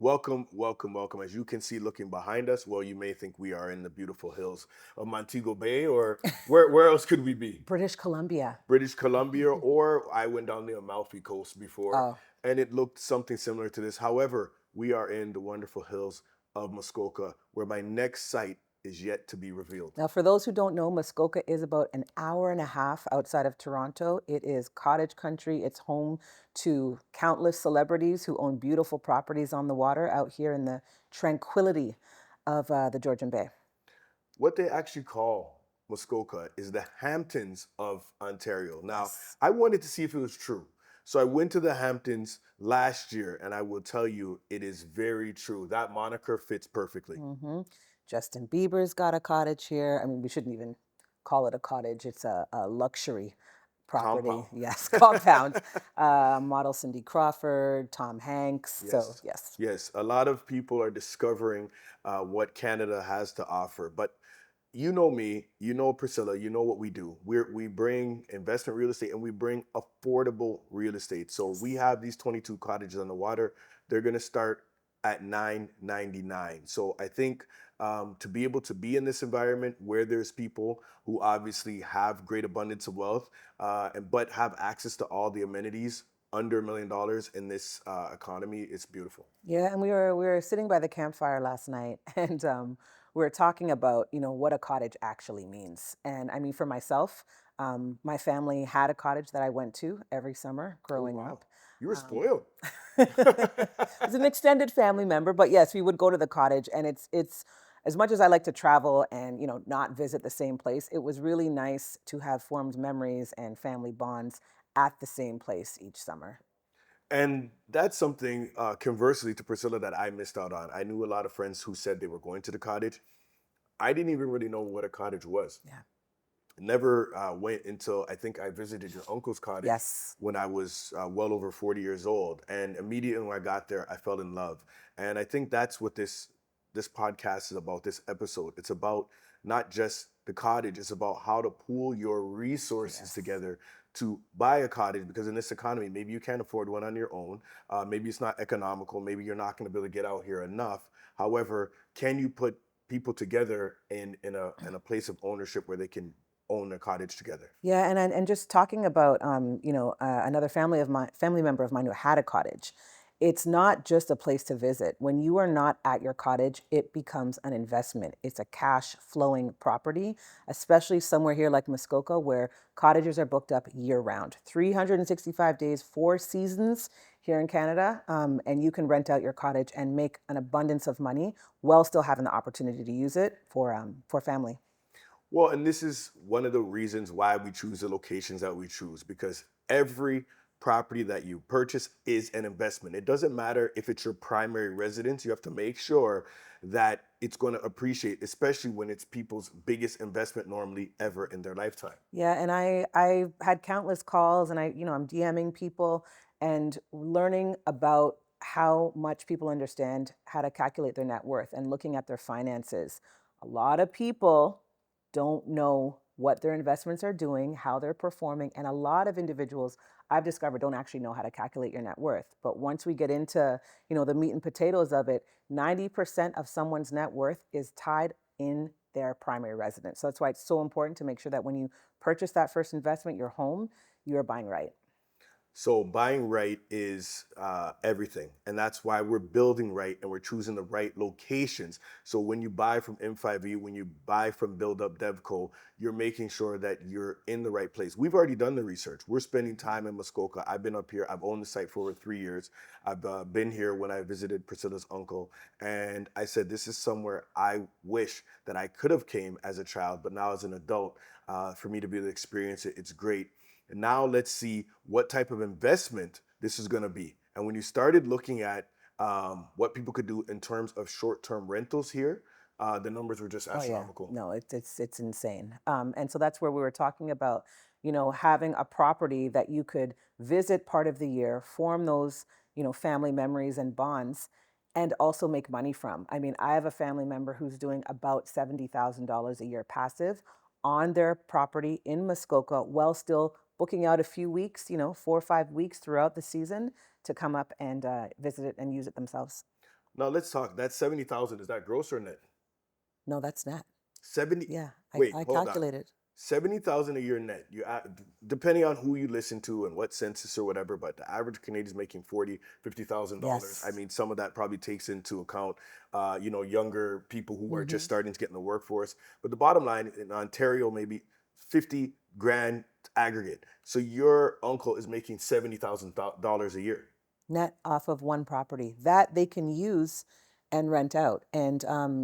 Welcome, welcome, welcome. As you can see looking behind us, well, you may think we are in the beautiful hills of Montego Bay, or where else could we be? British Columbia. British Columbia, or I went down the Amalfi Coast before, Oh, and it looked something similar to this. However, we are in the wonderful hills of Muskoka, where my next site is yet to be revealed. now for those who don't know, Muskoka is about an hour and a half outside of Toronto. It is cottage country. It's home to countless celebrities who own beautiful properties on the water out here in the tranquility of the Georgian Bay. What they actually call Muskoka is the Hamptons of Ontario. Now, Yes. I wanted to see if it was true. So I went to the Hamptons last year, and I will tell you it is very true. That moniker fits perfectly. hmm Justin Bieber's got a cottage here. I mean, we shouldn't even call it a cottage. It's a luxury property. Compound. Yes, compound. Model Cindy Crawford, Tom Hanks. So Yes, yes. yes. A lot of people are discovering what Canada has to offer. But you know me, you know Priscilla, you know what we do. We bring investment real estate and we bring affordable real estate. So we have these 22 cottages on the water. They're going to start at 999. So I think to be able to be in this environment where there's people who obviously have great abundance of wealth, but have access to all the amenities under $1 million in this economy, it's beautiful. Yeah, and we were sitting by the campfire last night, and we were talking about what a cottage actually means. And I mean, for myself, my family had a cottage that I went to every summer Oh growing wow, up. you were Um, spoiled. as an extended family member, but yes, we would go to the cottage, and it's as much as I like to travel and not visit the same place. It was really nice to have formed memories and family bonds at the same place each summer. And that's something, conversely to Priscilla, that I missed out on. I knew a lot of friends who said they were going to the cottage. I didn't even really know what a cottage was. Yeah. Never went until I think I visited your uncle's cottage Yes. when I was well over 40 years old. And immediately when I got there, I fell in love. And I think that's what this podcast is about, this episode. It's about not just the cottage, it's about how to pool your resources Yes. together to buy a cottage, because in this economy, maybe you can't afford one on your own. Maybe it's not economical. Maybe you're not going to be able to get out here enough. However, can you put people together in a place of ownership where they can own a cottage together? Yeah, and just talking about another family member of mine who had a cottage. It's not just a place to visit. When you are not at your cottage, it becomes an investment. It's a cash flowing property, especially somewhere here like Muskoka, where cottages are booked up year round, 365 days, 4 seasons here in Canada, and you can rent out your cottage and make an abundance of money while still having the opportunity to use it for family. Well, and this is one of the reasons why we choose the locations that we choose, because every property that you purchase is an investment. It doesn't matter if it's your primary residence, you have to make sure that it's going to appreciate, especially when it's people's biggest investment normally ever in their lifetime. Yeah, and I had countless calls, and I'm DMing people and learning about how much people understand how to calculate their net worth and looking at their finances. A lot of people don't know what their investments are doing, how they're performing, and a lot of individuals I've discovered don't actually know how to calculate your net worth. But once we get into, the meat and potatoes of it, 90% of someone's net worth is tied in their primary residence. So that's why it's so important to make sure that when you purchase that first investment, your home, you're buying right. So buying right is everything, and that's why we're building right and we're choosing the right locations. So when you buy from M5E, when you buy from Build Up Devco, you're making sure that you're in the right place. We've already done the research. We're spending time in Muskoka. I've been up here. I've owned the site for over 3 years. I've been here when I visited Priscilla's uncle, and I said this is somewhere I wish that I could have came as a child, but now as an adult, for me to be able to experience it, it's great. And now let's see what type of investment this is going to be. And when you started looking at what people could do in terms of short-term rentals here, the numbers were just Oh yeah, astronomical. no, it's insane. And so that's where we were talking about, having a property that you could visit part of the year, form those, family memories and bonds, and also make money from. I mean, I have a family member who's doing about $70,000 a year passive on their property in Muskoka, while still booking out a few weeks, 4 or 5 weeks throughout the season to come up and visit it and use it themselves. Now let's talk. That 70,000, is that gross or net? No, that's net. 70. Yeah, Wait, I hold on. calculated. 70,000 a year net. Depending on who you listen to and what census or whatever, but the average Canadian is making 40, $50,000. I Yes. mean, some of that probably takes into account, younger people who are just Hmm. starting to get in the workforce. But the bottom line in Ontario, maybe 50 grand aggregate. So your uncle is making $70,000 a year. Net off of one property that they can use and rent out. And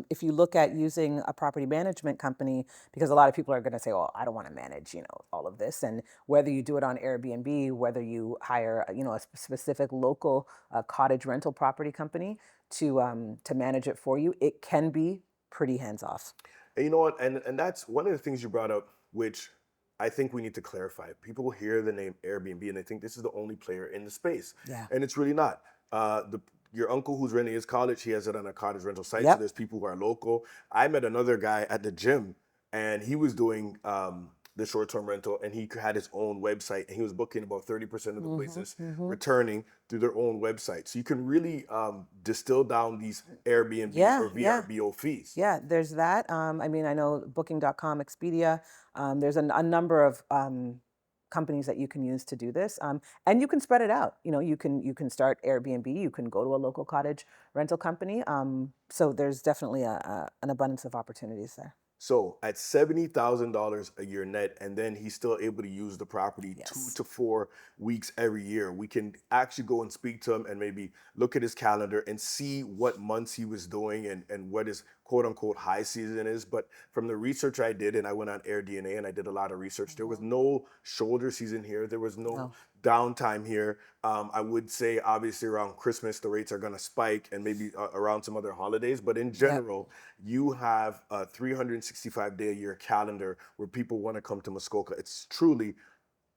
if you look at using a property management company, because a lot of people are going to say, "Well, I don't want to manage, all of this." And whether you do it on Airbnb, whether you hire, a specific local cottage rental property company to manage it for you, it can be pretty hands off. And you know what? And that's one of the things you brought up, which I think we need to clarify. People hear the name Airbnb and they think this is the only player in the space, Yeah. and it's really not. The Your uncle who's renting his cottage, he has it on a cottage rental site. So Yep. there's people who are local. I met another guy at the gym, and he was doing the short-term rental, and he had his own website, and he was booking about 30% of the Hmm. business Hmm. returning through their own website. So you can really distill down these Airbnb Yeah. or Yeah. VRBO fees. Yeah, there's that. I mean, I know Booking.com, Expedia. There's a number of companies that you can use to do this, and you can spread it out. You can start Airbnb. You can go to a local cottage rental company. So there's definitely an abundance of opportunities there. So at $70,000 a year net, and then he's still able to use the property two Yes. to 4 weeks every year. We can actually go and speak to him and maybe look at his calendar and see what months he was doing and what his quote unquote high season is. But from the research I did, and I went on AirDNA and I did a lot of research, there was Mhm. no shoulder season here. There was no No. downtime here. I would say obviously around Christmas the rates are going to spike, and maybe around some other holidays. But in Yep. general, you have a 365-day a year calendar where people want to come to Muskoka. It's truly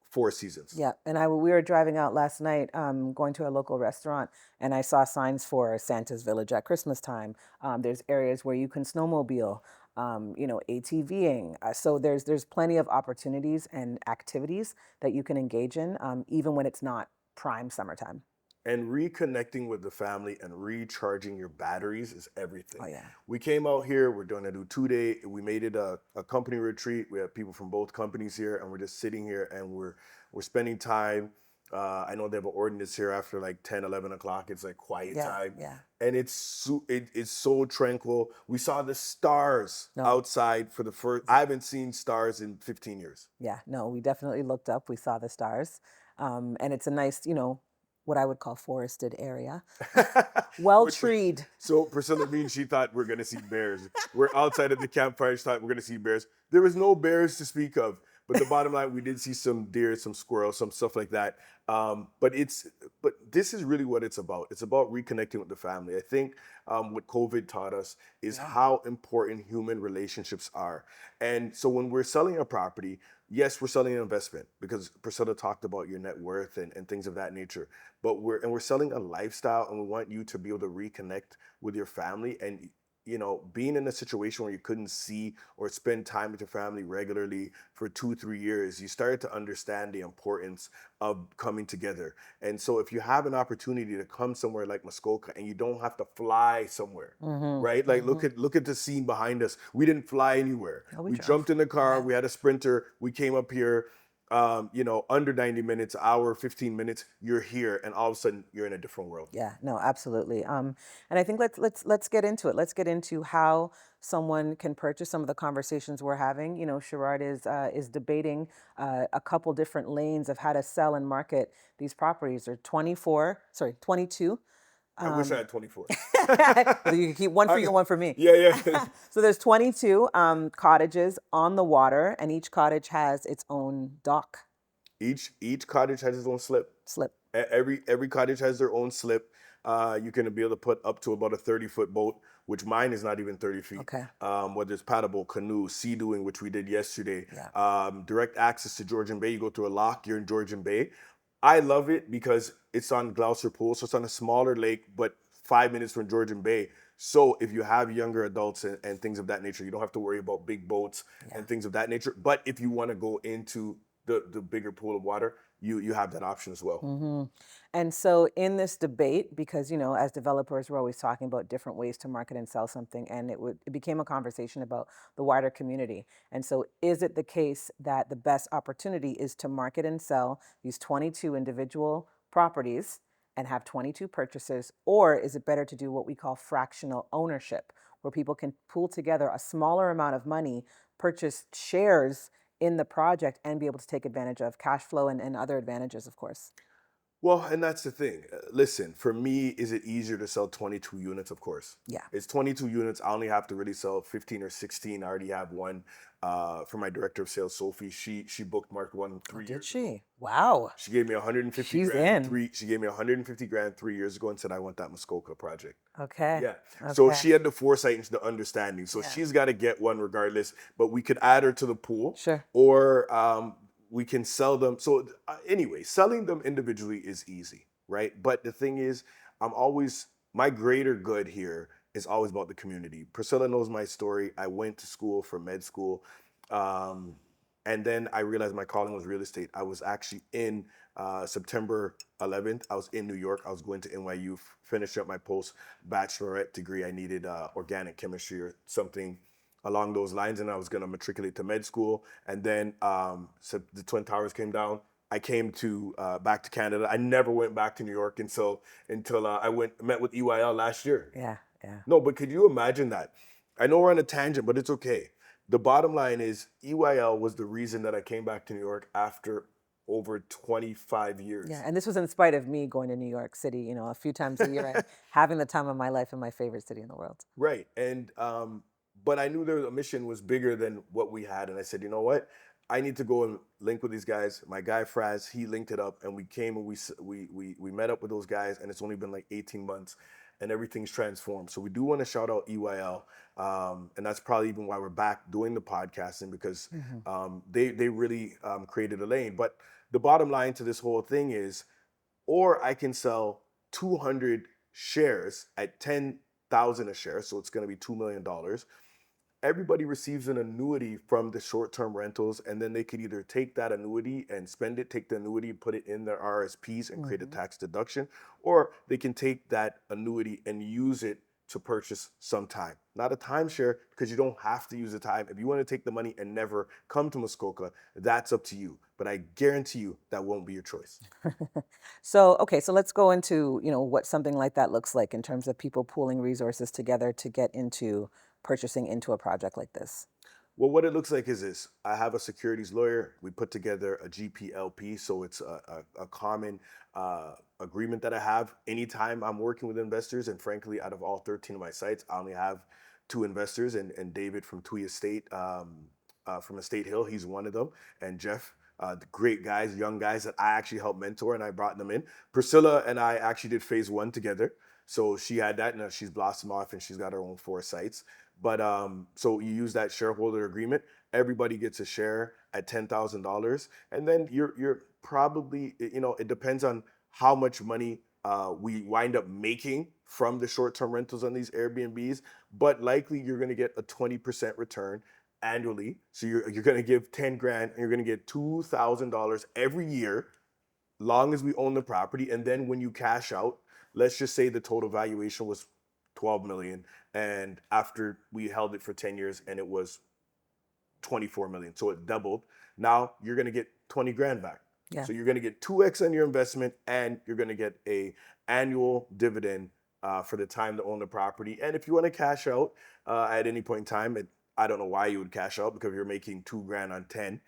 four seasons. Yeah, and we were driving out last night, going to a local restaurant, and I saw signs for Santa's Village at Christmas time. There's areas where you can snowmobile, ATVing. So there's plenty of opportunities and activities that you can engage in, even when it's not prime summertime. And reconnecting with the family and recharging your batteries is Oh everything. yeah. We came out here, we're going to do 2 day. We made it a company retreat. We have people from both companies here, and we're just sitting here and we're spending time. I know they have an ordinance here after like 10, 11 o'clock. It's like quiet Yeah. time. Yeah. And it's so tranquil. We saw the stars No. outside for the first. I haven't seen stars in 15 years. Yeah. No. We definitely looked up. We saw the stars, and it's a nice, what I would call forested area, well Which, treed. so Priscilla means she thought we're gonna see bears. We're outside of the campfire. She thought we're gonna see bears. There was no bears to speak of. But the bottom line, we did see some deer, some squirrels, some stuff like that. But this is really what it's about. It's about reconnecting with the family. I think what COVID taught us is Yeah. how important human relationships are. And so when we're selling a property, yes, we're selling an investment because Priscilla talked about your net worth and things of that nature. But we're selling a lifestyle, and we want you to be able to reconnect with your family. And being in a situation where you couldn't see or spend time with your family regularly for 2 3 years, you started to understand the importance of coming together. And so if you have an opportunity to come somewhere like Muskoka and you don't have to fly somewhere, Mm-hmm. right? Like Mm-hmm. look at the scene behind us. We didn't fly anywhere. Oh, we We jumped drove. in the car, Yeah. we had a sprinter, we came up here, under 90 minutes, hour, 15 minutes, you're here, and all of a sudden you're in a different world. Yeah, no, absolutely. And I think let's get into it. Let's get into how someone can purchase. Some of the conversations we're having. Sherrod is debating a couple different lanes of how to sell and market these properties. There are 24, sorry, 22. I wish I Um, had 24. so you can keep one for you, I- one for me. yeah, yeah. So there's 22 cottages on the water, and each cottage has its own dock Each cottage has its own slip. slip. Every cottage has their own slip. You can be able to put up to about a 30-foot boat, which mine is not even 30 feet. Okay. Whether it's paddleboat, canoe, sea doing, which we did yesterday. Yeah. Direct access to Georgian Bay. You go through a lock, you're in Georgian Bay. I love it because it's on Gloucester Pool, so it's on a smaller lake, but 5 minutes from Georgian Bay. So if you have younger adults and things of that nature, you don't have to worry about big boats Yeah. and things of that nature. But if you want to go into the bigger pool of water, you have that option as well. hmm And so, in this debate, because as developers, we're always talking about different ways to market and sell something, and it became a conversation about the wider community. And so, is it the case that the best opportunity is to market and sell these 22 individual properties and have 22 purchasers, or is it better to do what we call fractional ownership, where people can pool together a smaller amount of money, purchase shares in the project, and be able to take advantage of cash flow and other advantages, of course. Well, and that's the thing. Listen, for me, is it easier to sell 22 units? Of course. Yeah. It's 22 units. I only have to really sell 15 or 16. I already have one for my director of sales, Sophie. She booked Mark one Oh, three did years ago. she? Wow. She gave me 150 She's grand in. she gave me 150 grand 3 years ago and said I want that Muskoka project. Okay. Yeah. So Okay. she had the foresight and the understanding. So Yeah. she's got to get one regardless, but we could add her to the pool Sure. or we can sell them. So anyway, selling them individually is easy, right? But the thing is, my greater good here is always about the community. Priscilla knows my story. I went to school for med school. Um, and then I realized my calling was real estate. I was actually in September 11th. I was in New York. I was going to NYU, finish up my post bachelorette degree. I needed organic chemistry or something along those lines, and I was going to matriculate to med school. And then so the Twin Towers came down. I came to back to Canada. I never went back to New York until I met with EYL last year. Yeah. Yeah. No, but could you imagine that? I know we're on a tangent, but it's okay. The bottom line is EYL was the reason that I came back to New York after over 25 Yeah. years. And this was in spite of me going to New York City, a few times a year and having the time of my life in my favorite city in the world. Right. And but I knew the mission was bigger than what we had. And I said, you know what? I need to go and link with these guys. My guy Fraz, he linked it up and we came and we met up with those guys and it's only been like 18 months and everything's transformed. So we do want to shout out EYL. And that's probably even why we're back doing the podcasting because hmm they really created a lane. But the bottom line to this whole thing is, or I can sell 200 shares at 10,000 a share, so it's going to be $2 million. Everybody receives an annuity from the short-term rentals, and then they could either take that annuity and spend it, take the annuity, put it in their RSPs and create a hmm tax deduction, or they can take that annuity and use it to purchase some time. Not a timeshare because you don't have to use the time. If you want to take the money and never come to Muskoka, that's up to you. But I guarantee you that won't be your choice. So, okay, so let's go into, what something like that looks like in terms of people pooling resources together to get into purchasing into a project like this. Well, what it looks like is this. I have a securities lawyer. We put together a GPLP, so it's a common agreement that I have anytime I'm working with investors. And frankly, out of all 13 of my sites, I only have two investors, and David from Twee Estate, from Estate Hill, he's one of them, and Jeff. The great guys, young guys that I actually helped mentor and I brought them in. Priscilla and I actually did phase one together. So she had that and she's blossomed off and she's got her own 4 sites. But so you use that shareholder agreement. Everybody gets a share at $10,000, and then you're probably it depends on how much money we wind up making from the short-term rentals on these Airbnbs. But likely you're going to get a 20% return annually. So you're going to give 10 grand and you're going to get $2,000 every year long as we own the property. And then when you cash out, let's just say the total valuation was 12 million. And after we held it for 10 years and it was 24 million. So it doubled. Now you're going to get 20 grand back. Yeah. So you're going to get 2x on your investment and you're going to get a annual dividend for the time to own the property. And if you want to cash out at any point in time, I don't know why you would cash out because you're making 2 grand on 10.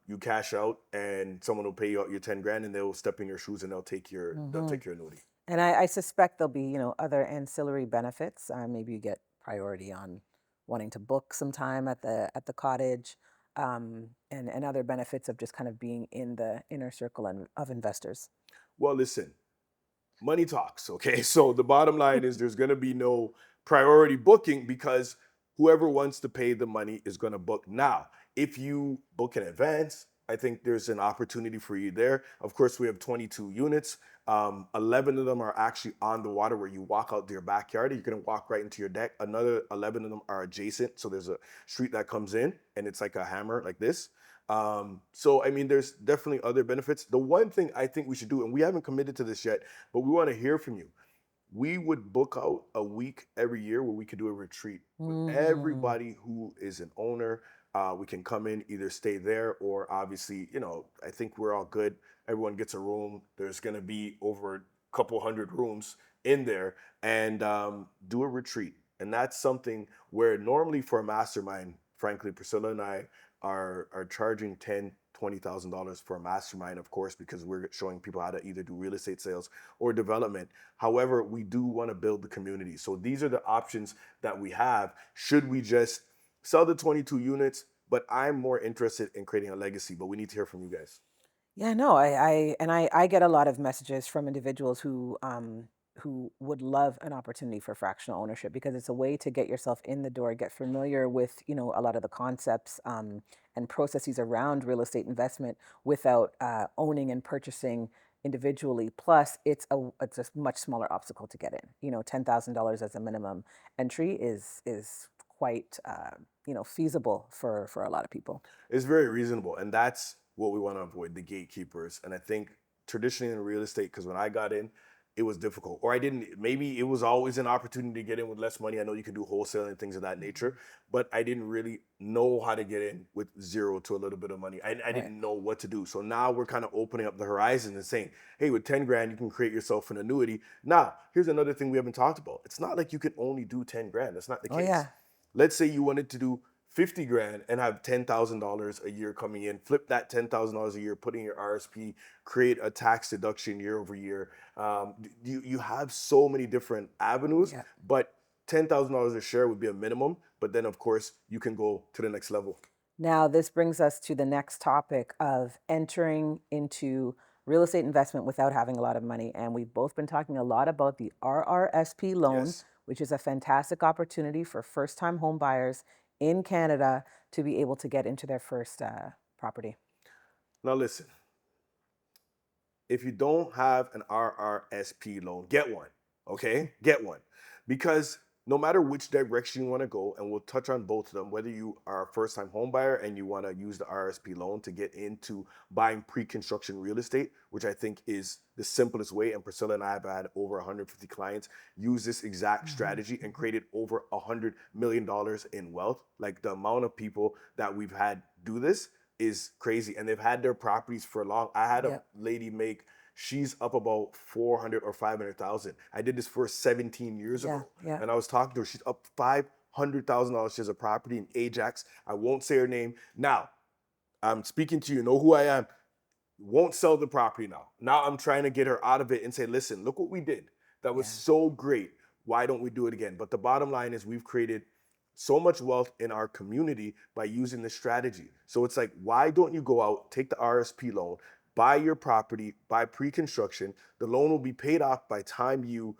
You cash out and someone will pay you out your 10 grand and they'll step in your shoes and they'll hmm take your annuity. And I suspect there'll be, other ancillary benefits. Maybe you get priority on wanting to book some time at the cottage, and other benefits of just kind of being in the inner circle of investors. Well, listen, money talks. Okay. So the bottom line is there's going to be no priority booking because whoever wants to pay the money is going to book now. If you book in advance, I think there's an opportunity for you there. Of course, we have 22 units. 11 of them are actually on the water where you walk out to your backyard. You're going to walk right into your deck. Another 11 of them are adjacent. So there's a street that comes in and it's like a hammer like this. So, I mean, there's definitely other benefits. The one thing I think we should do, and we haven't committed to this yet, but we want to hear from you. We would book out a week every year where we could do a retreat with Mm. everybody who is an owner. We can come in, either stay there, or obviously, I think we're all good. Everyone gets a room. There's going to be over a couple hundred rooms in there, and do a retreat. And that's something where normally for a mastermind, frankly, Priscilla and I are charging $20,000 for a mastermind, of course, because we're showing people how to either do real estate sales or development. However, we do want to build the community. So these are the options that we have. Should we just sell the 22 units? But I'm more interested in creating a legacy, but we need to hear from you guys. Yeah, no, I get a lot of messages from individuals who would love an opportunity for fractional ownership because it's a way to get yourself in the door, get familiar with, a lot of the concepts and processes around real estate investment without owning and purchasing individually. Plus, it's a much smaller obstacle to get in. $10,000 as a minimum entry is quite feasible for a lot of people. It's very reasonable, and that's what we want to avoid, the gatekeepers. And I think traditionally in real estate, because when I got in, it was difficult, or I didn't. Maybe it was always an opportunity to get in with less money. I know you can do wholesale and things of that nature, Mhm. but I didn't really know how to get in with zero to a little bit of money. I Right. didn't know what to do. So now we're kind of opening up the horizon and saying, hey, with 10 grand, you can create yourself an annuity. Now, here's another thing we haven't talked about. It's not like you can only do 10 grand. That's not the Oh case. yeah. Let's say you wanted to do 50 grand and have $10,000 a year coming in, flip that $10,000 a year, put in your RSP, create a tax deduction year over year. You have so many different avenues, Yeah. but $10,000 a share would be a minimum. But then, of course, you can go to the next level. Now, this brings us to the next topic of entering into real estate investment without having a lot of money. And we've both been talking a lot about the RRSP loan, Yes. which is a fantastic opportunity for first time home buyers in Canada to be able to get into their first property. Now, listen, if you don't have an RRSP loan, get one. Okay? Get one. Because no matter which direction you want to go, and we'll touch on both of them, whether you are a first time home buyer and you want to use the RSP loan to get into buying pre construction real estate, which I think is the simplest way. And Priscilla and I have had over 150 clients use this exact Mhm, strategy and mhm. created over $100 million in wealth. Like the amount of people that we've had do this is crazy, and they've had their properties for long. I had a Yep. lady make, she's up about 400 or 500,000. I did this for 17 years Yeah. ago, Yeah. and I was talking to her. She's up $500,000. She has a property in Ajax. I won't say her name now. I'm speaking to you. Know who I am. Won't sell the property now. Now I'm trying to get her out of it and say, listen, look what we did. That was Yeah. so great. Why don't we do it again? But the bottom line is we've created so much wealth in our community by using this strategy. So it's like, why don't you go out, take the RSP loan, buy your property, buy pre-construction. The loan will be paid off by time you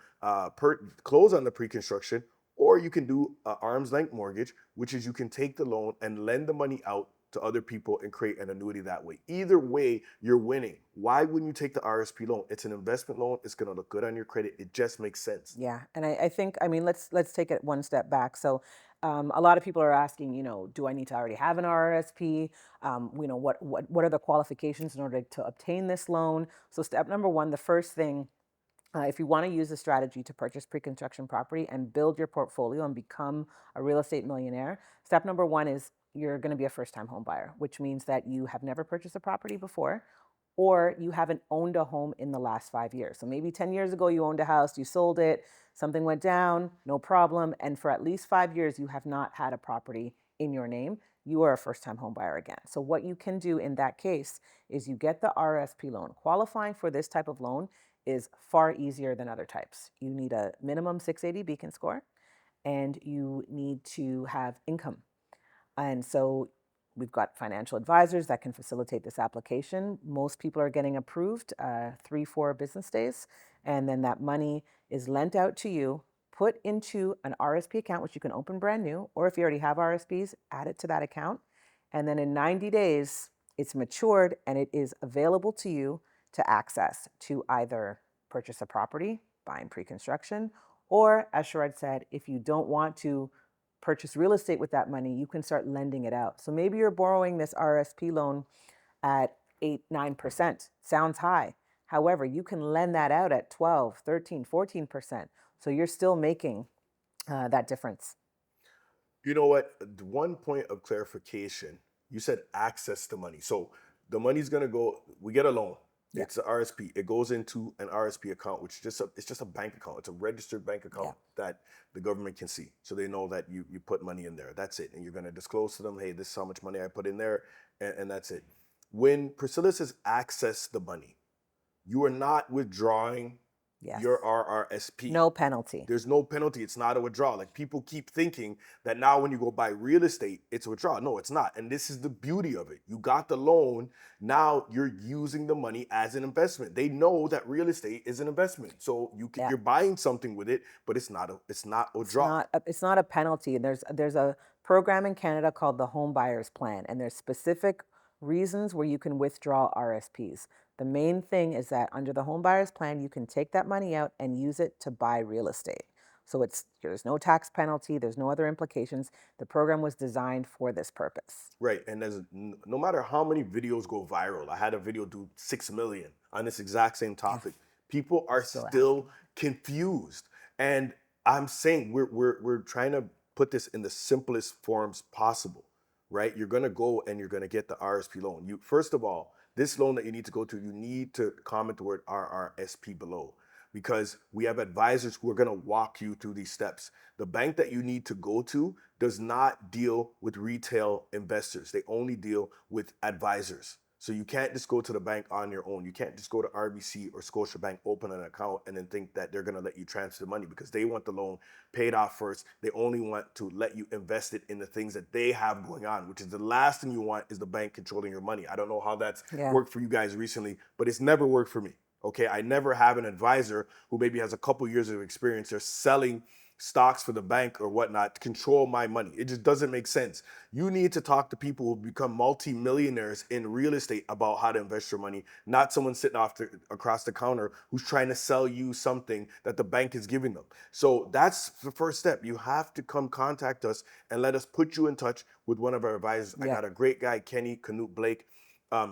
close on the pre-construction, or you can do an arm's length mortgage, which is you can take the loan and lend the money out to other people and create an annuity that way. Either way, you're winning. Why wouldn't you take the RSP loan? It's an investment loan. It's going to look good on your credit. It just makes sense. Yeah, and I think, I mean, let's take it one step back. So, a lot of people are asking, do I need to already have an RRSP? What are the qualifications in order to obtain this loan? So, step number one, the first thing, if you want to use the strategy to purchase pre-construction property and build your portfolio and become a real estate millionaire, step number one is you're going to be a first-time home buyer, which means that you have never purchased a property before, or you haven't owned a home in the last 5 years. So maybe 10 years ago you owned a house, you sold it, something went down, no problem, and for at least 5 years you have not had a property in your name. You are a first-time home buyer again. So what you can do in that case is you get the RSP loan. Qualifying for this type of loan is far easier than other types. You need a minimum 680 beacon score and you need to have income. And so we've got financial advisors that can facilitate this application. Most people are getting approved 3, 4 business days. And then that money is lent out to you, put into an RSP account, which you can open brand new, or if you already have RSPs, add it to that account. And then in 90 days, it's matured and it is available to you to access to either purchase a property, buying pre-construction, or as Sharad said, if you don't want to purchase real estate with that money, you can start lending it out. So maybe you're borrowing this RSP loan at 8, 9%. Sounds high. However, you can lend that out at 12, 13, 14%. So you're still making that difference. You know what? One point of clarification. You said access to money. So the money's gonna go. We get a loan. Yeah. It's an RSP. It goes into an RSP account, which is just a bank account. It's a registered bank Yeah. account that the government can see, so they know that you put money in there. That's it, and you're gonna disclose to them, hey, this is how much money I put in there, and that's it. When Priscilla says access the money, you are not withdrawing your Yes. RRSP. No penalty. There's no penalty. It's not a withdrawal. Like people keep thinking that now when you go buy real estate, it's a withdrawal. No, it's not. And this is the beauty of it. You got the loan. Now you're using the money as an investment. They know that real estate is an investment. So Yeah. you're buying something with it, but it's not a withdrawal. It's not a penalty. There's a program in Canada called the Home Buyers Plan, and there's specific reasons where you can withdraw RSPs. The main thing is that under the Home Buyers Plan, you can take that money out and use it to buy real estate. So there's no tax penalty, there's no other implications. The program was designed for this purpose. Right. And no matter how many videos go viral, I had a video do 6 million on this exact same Yeah, topic. People are still still happening. confused. And I'm saying we're trying to put this in the simplest forms possible, right? You're gonna go and you're gonna get the RSP loan. You first of all, this loan that you need to go to, you need to comment the word RRSP below because we have advisors who are going to walk you through these steps. The bank that you need to go to does not deal with retail investors. They only deal with advisors. So you can't just go to the bank on your own. You can't just go to RBC or Scotiabank, open an account, and then think that they're going to let you transfer the money because they want the loan paid off first. They only want to let you invest it in the things that they have going on, which is the last thing you want is the bank controlling your money. I don't know how that's Yeah. worked for you guys recently, but it's never worked for me. Okay, I never have an advisor who maybe has a couple years of experience. They're selling stocks for the bank or whatnot to control my money. It just doesn't make sense. You need to talk to people who become multimillionaires in real estate about how to invest your money, not someone sitting across the counter who's trying to sell you something that the bank is giving them. So that's the first step. You have to come contact us and let us put you in touch with one of our advisors. I Yeah. got a great guy, Kenny Canute Blake.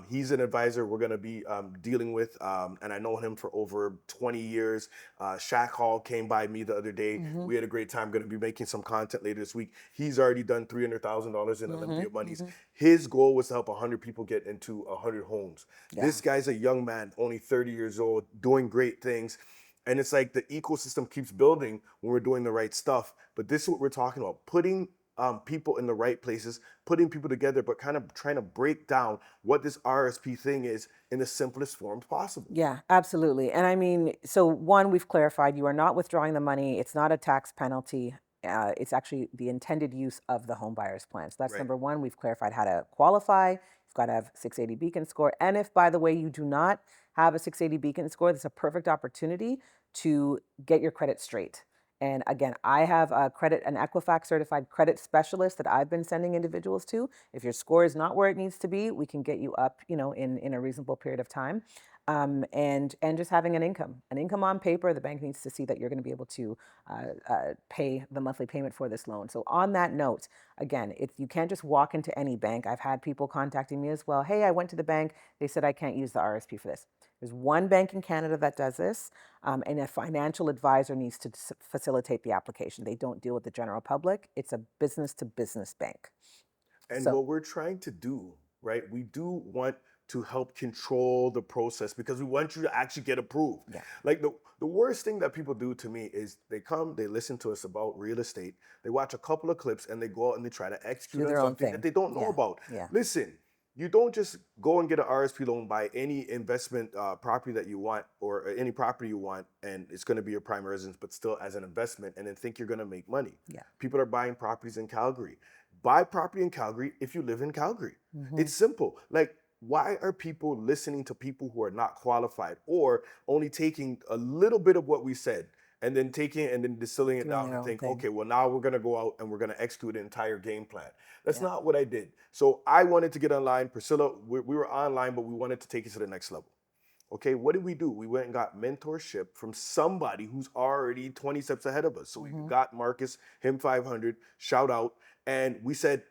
He's an advisor we're going to be dealing with, and I know him for over 20 years. Shaq Hall came by me the other day. Hmm. We had a great time. Going to be making some content later this week. He's already done $300,000 in Hmm. Olympia monies. Hmm. His goal was to help 100 people get into 100 homes. Yeah. This guy's a young man, only 30 years old, doing great things. And it's like the ecosystem keeps building when we're doing the right stuff. But this is what we're talking about, putting people in the right places, putting people together, but kind of trying to break down what this RSP thing is in the simplest forms possible. Yeah, absolutely. And I mean, so one, we've clarified you are not withdrawing the money. It's not a tax penalty. It's actually the intended use of the home buyer's plan. So that's Right. number one. We've clarified how to qualify. You've got to have 680 beacon score. And if, by the way, you do not have a 680 beacon score, that's a perfect opportunity to get your credit straight. And again, I have an Equifax certified credit specialist that I've been sending individuals to. If your score is not where it needs to be, we can get you up, in a reasonable period of time. And just having an income on paper, the bank needs to see that you're going to be able to pay the monthly payment for this loan. So on that note, again, you can't just walk into any bank. I've had people contacting me as well. Hey, I went to the bank. They said I can't use the RSP for this. There's one bank in Canada that does this, and a financial advisor needs to facilitate the application. They don't deal with the general public. It's a business to business bank. And So what we're trying to do, right? We do want to help control the process because we want you to actually get approved. yeah, Like the worst thing that people do to me is they come, they listen to us about real estate, they watch a couple of clips and they go out and they try to execute do on their own something that thing. they don't know Yeah, about. yeah, Listen, you don't just go and get an RSP loan, buy any investment property that you want or any property you want, and it's going to be your primary residence, but still as an investment, and then think you're going to make money. yeah. People are buying properties in Calgary. Buy property in Calgary if you live in Calgary. Hmm. It's simple. Like, why are people listening to people who are not qualified or only taking a little bit of what we said and then taking it and then distilling it Doing down their and own think, thing. okay, well, now we're going to go out and we're going to execute an entire game plan. That's Yeah. not what I did. So I wanted to get online. Priscilla, we were online, but we wanted to take it to the next level. Okay, what did we do? We went and got mentorship from somebody who's already 20 steps ahead of us. So we Hmm. got Marcus, him 500, shout out. And we said,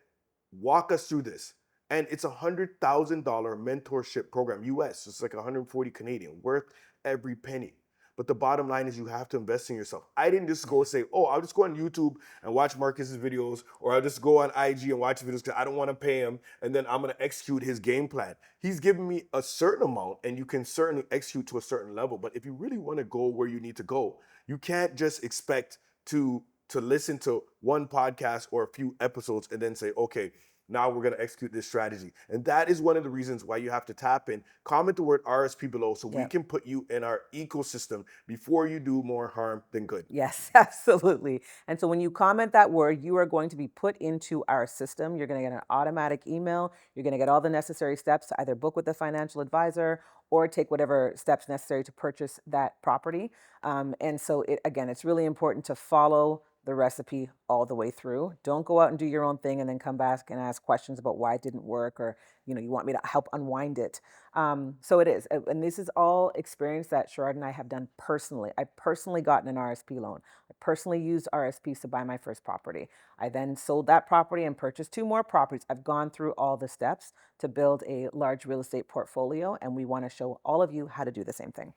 walk us through this. And it's $100,000 mentorship program, US. It's like 140 Canadian, worth every penny. But the bottom line is you have to invest in yourself. I didn't just go say, oh, I'll just go on YouTube and watch Marcus's videos, or I'll just go on IG and watch videos because I don't want to pay him, and then I'm going to execute his game plan. He's giving me a certain amount, and you can certainly execute to a certain level. But if you really want to go where you need to go, you can't just expect to listen to one podcast or a few episodes and then say, okay, now we're going to execute this strategy. And that is one of the reasons why you have to tap in. Comment the word RSP below so we Yep. can put you in our ecosystem before you do more harm than good. Yes, absolutely. And so when you comment that word, you are going to be put into our system. You're going to get an automatic email. You're going to get all the necessary steps to either book with a financial advisor or take whatever steps necessary to purchase that property. And so, again, it's really important to follow the recipe all the way through. Don't go out and do your own thing and then come back and ask questions about why it didn't work, or you want me to help unwind it. So it is, and this is all experience that Sherrod and I have done personally. I personally gotten an RSP loan. I personally used RSPs to buy my first property. I then sold that property and purchased two more properties. I've gone through all the steps to build a large real estate portfolio, and we want to show all of you how to do the same thing.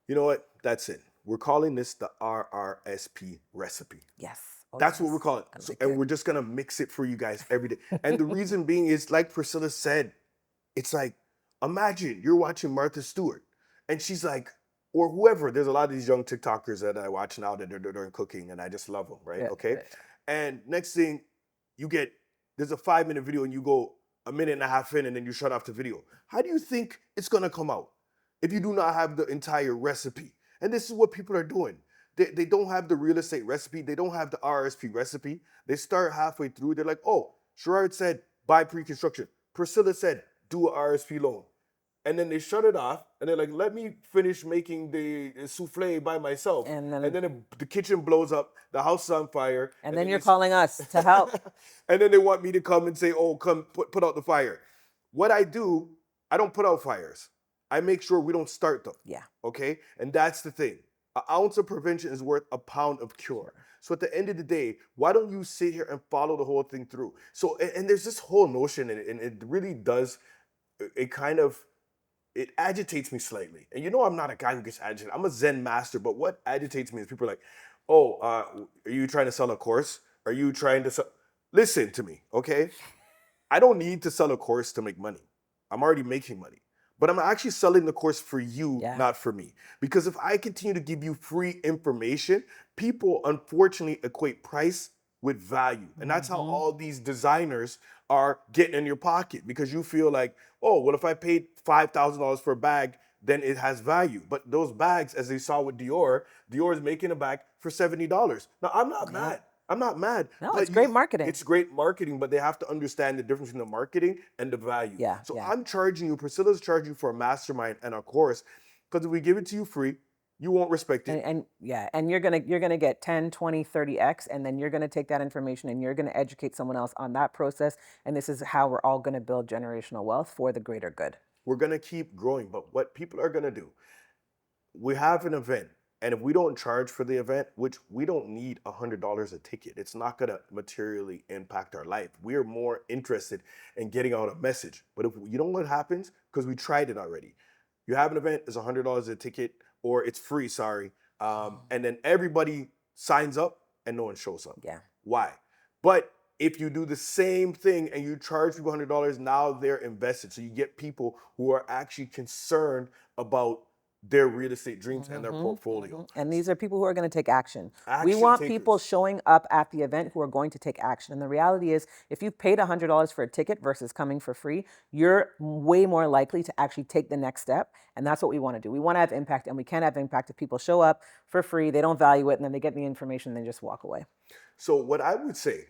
You know what? That's it. We're calling this the RRSP recipe. Yes. Oh, That's what we're yes. calling I it. So, like and it. we're just gonna mix it for you guys every day. And the reason being is, like Priscilla said, it's like, imagine you're watching Martha Stewart, and she's like, or whoever. There's a lot of these young TikTokers that I watch now that they're doing cooking, and I just love them, right? Yeah. Okay. And next thing, you get there's a 5 minute video, and you go a minute and a half in, and then you shut off the video. How do you think it's gonna come out if you do not have the entire recipe? And this is what people are doing. They don't have the real estate recipe. They don't have the RSP recipe. They start halfway through. They're like, oh, Sherrod said buy pre-construction. Priscilla said do a RSP loan. And then they shut it off, and they're like, let me finish making the souffle by myself. And And then then the kitchen blows up, the house is on fire, and and then then you're calling us to help. and then they want me to come and say, oh, come put out the fire. What I do, I don't put out fires. I make sure we don't start them. Yeah. Okay? And that's the thing. An ounce of prevention is worth a pound of cure. Sure. So at the end of the day, why don't you sit here and follow the whole thing through? So, and there's this whole notion, and it really does, it kind of, it agitates me slightly. And you know, I'm not a guy who gets agitated. I'm a Zen master, but what agitates me is people are like, oh, are you trying to sell a course? Are you trying to sell? Listen to me, okay? I don't need to sell a course to make money. I'm already making money. But I'm actually selling the course for you, Yeah. not for me. Because if I continue to give you free information, people unfortunately equate price with value. And that's how Hmm. all these designers are getting in your pocket, because you feel like, oh, well, if I paid $5,000 for a bag, then it has value. But those bags, as they saw with Dior, Dior is making a bag for $70. Now, I'm not Yeah. mad. I'm not mad, No, it's but great marketing. it's great marketing, but they have to understand the difference between the marketing and the value. Yeah. So Yeah. I'm charging you, Priscilla's charging you for a mastermind and a course, because if we give it to you free, you won't respect it. And yeah, and you're gonna get 10, 20, 30x, and then you're gonna take that information and you're gonna educate someone else on that process. And this is how we're all gonna build generational wealth for the greater good. We're gonna keep growing, but what people are gonna do, we have an event, and if we don't charge for the event, which we don't need $100 a ticket, it's not going to materially impact our life. We are more interested in getting out a message. But if you know what happens, because we tried it already, you have an event, it's $100 a ticket, or it's free, sorry, and then everybody signs up and no one shows up. Yeah. Why? But if you do the same thing and you charge people $100, now they're invested. So you get people who are actually concerned about their real estate dreams and their portfolio. And these are people who are going to take action. We Action want people takers. showing up at the event who are going to take action. And the reality is, if you've paid $100 for a ticket versus coming for free, you're way more likely to actually take the next step. And that's what we want to do. We want to have impact, and we can't have impact if people show up for free, they don't value it, and then they get the information and then just walk away. So what I would say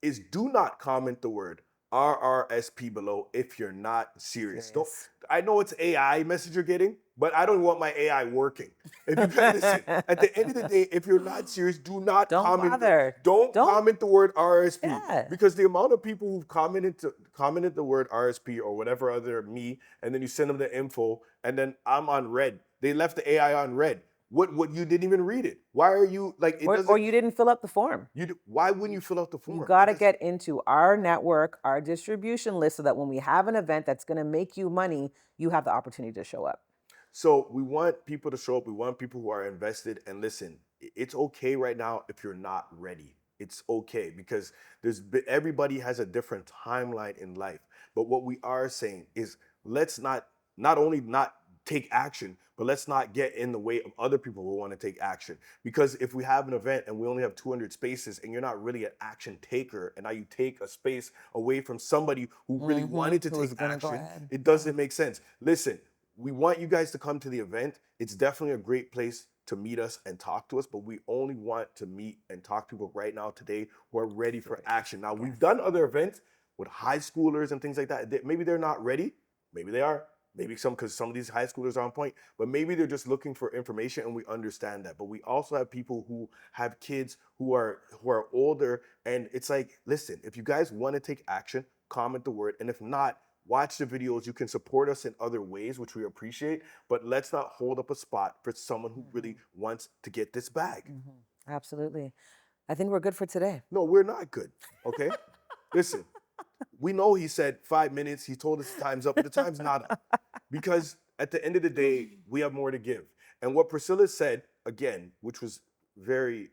is, do not comment the word RRSP below if you're not serious. Don't, Serious. I know it's AI message you're getting. but I don't want my AI working. If you guys listen, at the end of the day, if you're not serious, do not Don't comment. bother. Don't Don't. comment the word RSP, Yeah. because the amount of people who've commented the word RSP or whatever other me, and then you send them the info, and then I'm on red. They left the AI on red. What you didn't even read it? Why are you like it Or doesn't? you didn't fill up the form. Why wouldn't you fill out the You form? got It to doesn't. get into our network, our distribution list, so that when we have an event that's going to make you money, you have the opportunity to show up. So we want people to show up. We want people who are invested. And listen, it's okay right now if you're not ready. It's okay because everybody has a different timeline in life. But what we are saying is let's not only not take action, but let's not get in the way of other people who want to take action. Because if we have an event and we only have 200 spaces and you're not really an action taker, and now you take a space away from somebody who really wanted to take Who's going to go action, ahead? it Yeah. doesn't make sense. Listen, we want you guys to come to the event. It's definitely a great place to meet us and talk to us, but we only want to meet and talk to people right now today who are ready for action. Now, we've done other events with high schoolers and things like that. Maybe they're not ready. Maybe they are. Maybe because some of these high schoolers are on point, but maybe they're just looking for information, and we understand that. But we also have people who have kids who are older, and it's like, listen, if you guys want to take action, comment the word, and if not, watch the videos. You can support us in other ways, which we appreciate, but let's not hold up a spot for someone who really wants to get this bag. Absolutely. I think we're good for today. No, we're not good. Okay? Listen, we know he said 5 minutes. He told us time's up, but the time's not up. Because at the end of the day, we have more to give. And what Priscilla said, again, which was very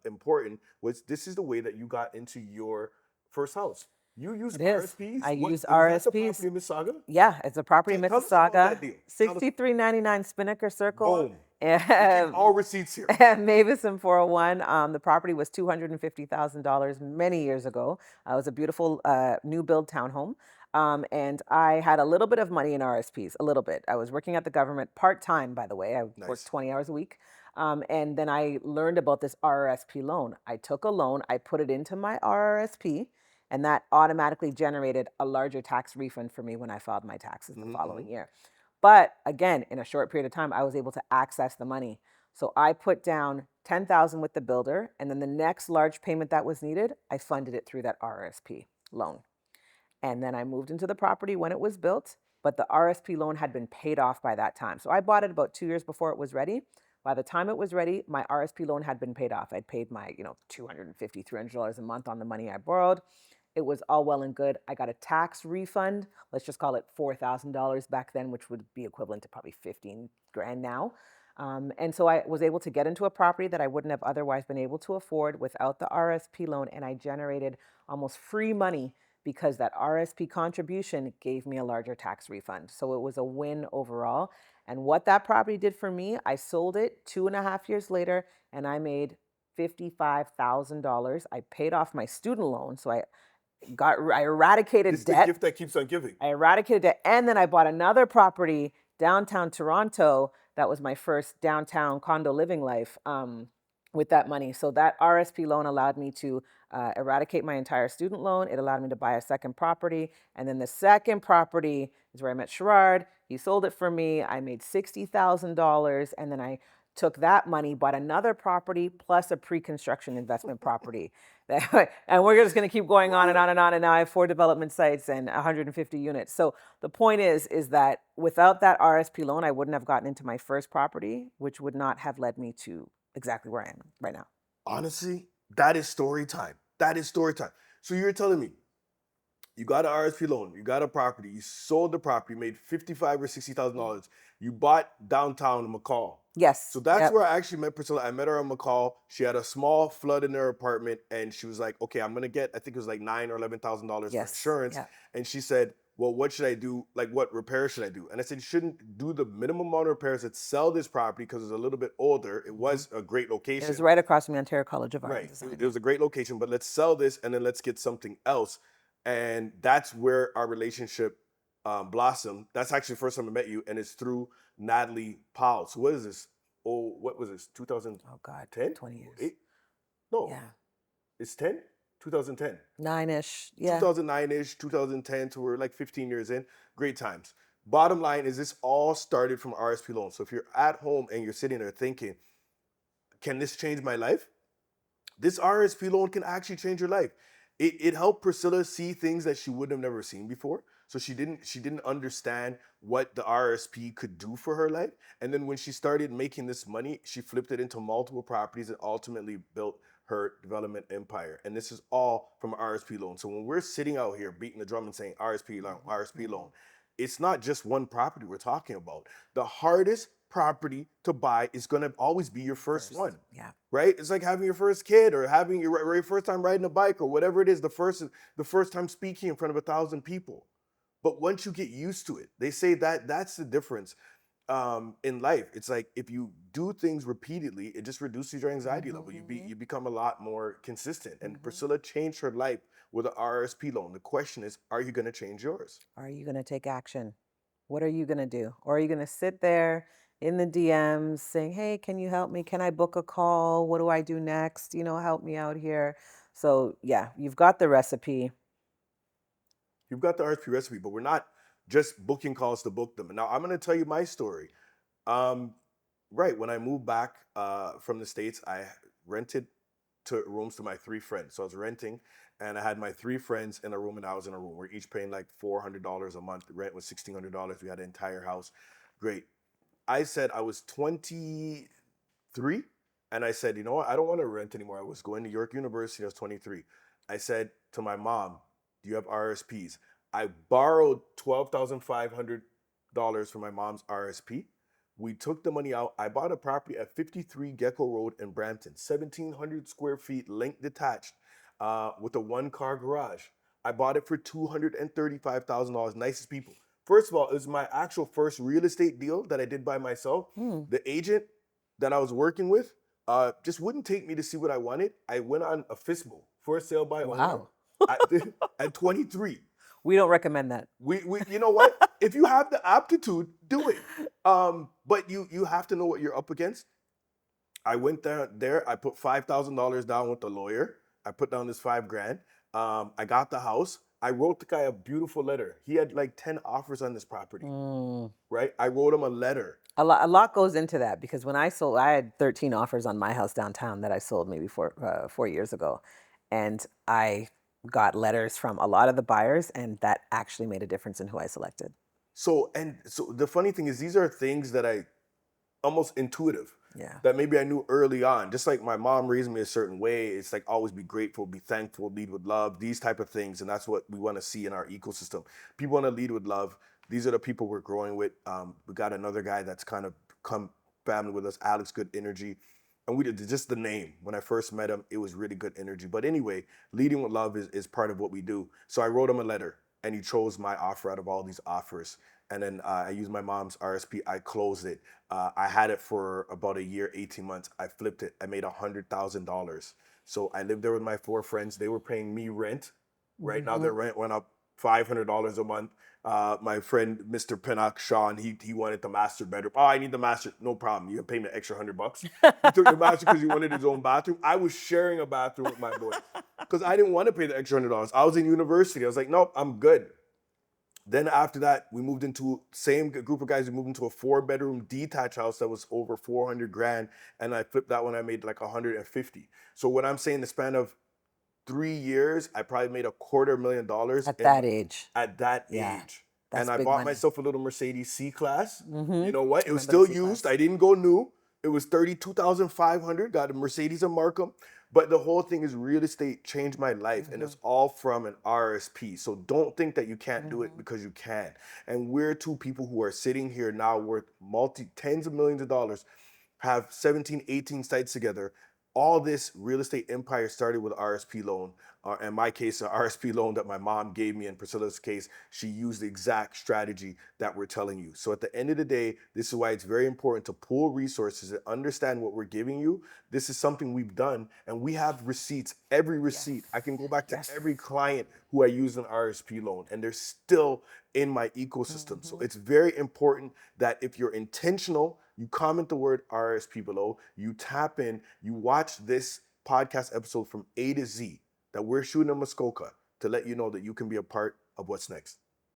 important, was this is the way that you got into your first house. You use It is. RSPs? I What use is that, the RSPs. property in Mississauga? Yeah, it's a property in Tell us about that Mississauga, deal. Tell us. 6399 Spinnaker Circle. Boom. We keep And all receipts here. Mavis and 401. The property was $250,000 many years ago. It was a beautiful new build townhome. And I had a little bit of money in RSPs, a little bit. I was working at the government part time, by the way. I worked Nice. 20 hours a week. And then I learned about this RRSP loan. I took a loan, I put it into my RRSP, and that automatically generated a larger tax refund for me when I filed my taxes the following year. But again, in a short period of time, I was able to access the money. So I put down 10,000 with the builder, and then the next large payment that was needed, I funded it through that RSP loan. And then I moved into the property when it was built, but the RSP loan had been paid off by that time. So I bought it about 2 years before it was ready. By the time it was ready, my RSP loan had been paid off. I'd paid my, $250, $300 a month on the money I borrowed. It was all well and good. I got a tax refund. Let's just call it $4,000 back then, which would be equivalent to probably 15 grand now. And so I was able to get into a property that I wouldn't have otherwise been able to afford without the RSP loan. And I generated almost free money because that RSP contribution gave me a larger tax refund. So it was a win overall. And what that property did for me, I sold it 2.5 years later and I made $55,000. I paid off my student loan. So I eradicated It's the debt. gift that keeps on giving. I eradicated debt. And then I bought another property downtown Toronto. That was my first downtown condo living life with that money. So that RSP loan allowed me to eradicate my entire student loan. It allowed me to buy a second property. And then the second property is where I met Sherrard. He sold it for me. I made $60,000. And then I took that money, bought another property plus a pre-construction investment property. And we're just going to keep going on and on and on. And now I have 4 development sites and 150 units. So the point is that without that RSP loan, I wouldn't have gotten into my first property, which would not have led me to exactly where I am right now. Honestly, that is story time. That is story time. So you're telling me you got an RSP loan, you got a property, you sold the property, made $55,000 or $60,000. You bought downtown McCall. Yes. So that's Yep. where I actually met Priscilla. I met her on McCall. She had a small flood in her apartment, and she was like, "Okay, I'm gonna get. I think it was like $9,000 or $11,000 for Yes. insurance." Yeah. And she said, "Well, what should I do? Like, what repairs should I do?" And I said, "You shouldn't do the minimum amount of repairs. Let's sell this property because it's a little bit older. It was a great It location, was right across from the Ontario College of Art and right? Design. It was a great location, but let's sell this and then let's get something else." And that's where our relationship blossomed. That's actually the first time I met you, and it's through Natalie Powell. So what is this? Oh, what was this? 2010? Oh God, 20 years. No, Yeah. it's 10? 2010. 9-ish. Yeah. 2009-ish, 2010, so we're like 15 years in. Great times. Bottom line is this all started from RSP loan. So if you're at home and you're sitting there thinking, can this change my life? This RSP loan can actually change your life. It helped Priscilla see things that she would have never seen before. So she didn't understand what the RSP could do for her life. And then when she started making this money, she flipped it into multiple properties and ultimately built her development empire. And this is all from RSP loan. So when we're sitting out here beating the drum and saying RSP loan, RSP loan, it's not just one property we're talking about. The hardest property to buy is going to always be your first First. one, Yeah. right? It's like having your first kid or having your first time riding a bike or whatever it is. The first time speaking in front of 1,000 people. But once you get used to it, they say that that's the difference in life. It's like if you do things repeatedly, it just reduces your anxiety level. You become a lot more consistent. And Priscilla changed her life with an RSP loan. The question is, are you going to change yours? Are you going to take action? What are you going to do? Or are you going to sit there in the DMs saying, hey, can you help me? Can I book a call? What do I do next? Help me out here. So, yeah, you've got the recipe. You've got the RSP recipe, but we're not just booking calls to book them. Now I'm going to tell you my story. Um, right when I moved back from the States, I rented rooms to my three friends. So I was renting, and I had my three friends in a room, and I was in a room. We're each paying like $400 a month. The rent was $1,600. We had an entire house. Great. I said I was 23, and I said, you know what? I don't want to rent anymore. I was going to York University. I was 23. I said to my mom, do you have RSPs? I borrowed $12,500 from my mom's RSP. We took the money out. I bought a property at 53 Gecko Road in Brampton, 1,700 square feet, link detached, with a one-car garage. I bought it for $235,000. Nicest people. First of all, it was my actual first real estate deal that I did by myself. Hmm. The agent that I was working with just wouldn't take me to see what I wanted. I went on a FISBO, for sale by owner, Wow. at, at 23. We don't recommend that. You know what? If you have the aptitude, do it. But you have to know what you're up against. I went there. I put $5,000 down with the lawyer. I put down this 5 grand. I got the house. I wrote the guy a beautiful letter. He had like 10 offers on this property, Mm. right? I wrote him a letter. A lot goes into that because when I sold, I had 13 offers on my house downtown that I sold maybe 4 years ago. And I got letters from a lot of the buyers, and that actually made a difference in who I selected. So the funny thing is, these are things that I almost intuitive Yeah. that maybe I knew early on. Just like my mom raised me a certain way, it's like always be grateful, be thankful, lead with love, these type of things, and that's what we want to see in our ecosystem. People want to lead with love. These are the people we're growing with. We got another guy that's kind of come family with us, Alex, good energy. And we did just the name. When I first met him, it was really good energy. But anyway, leading with love is part of what we do. So I wrote him a letter, and he chose my offer out of all these offers. And then I used my mom's RSP. I closed it. I had it for about a year, 18 months. I flipped it. I made $100,000. So I lived there with my 4 friends. They were paying me rent. Right now, Hmm. their rent went up $500 a month. My friend, Mr. Pinnock, Sean, he wanted the master bedroom. Oh, I need the master. No problem. You can pay me an extra $100. He took the master because he wanted his own bathroom. I was sharing a bathroom with my boy because I didn't want to pay the extra $100. I was in university. I was like, nope, I'm good. Then after that, we moved into same group of guys. We moved into a 4 bedroom detached house that was over 400 grand, and I flipped that one. I made like 150. So what I'm saying, the span of 3 years, I probably made $250,000 At that age. at that Yeah. age. That's And I big bought money. myself a little Mercedes C class. Hmm. You know what? I It was remember the still C used. class. I didn't go new. It was 32,500. Got a Mercedes and Markham. But the whole thing is real estate changed my life, and Hmm. it's all from an RSP. So don't think that you can't do it Hmm. because you can. And we're two people who are sitting here now worth multi tens of millions of dollars, have 17, 18 sites together. All this real estate empire started with RSP loan. In my case, an RSP loan that my mom gave me. In Priscilla's case, she used the exact strategy that we're telling you. So at the end of the day, this is why it's very important to pool resources and understand what we're giving you. This is something we've done, and we have receipts. Every receipt, I Yes. can go back to Yes. every client who I used an RSP loan, and they're still in my ecosystem. So Hmm. it's very important that if you're intentional, you comment the word RSP below, you tap in, you watch this podcast episode from A to Z that we're shooting in Muskoka to let you know that you can be a part of what's next.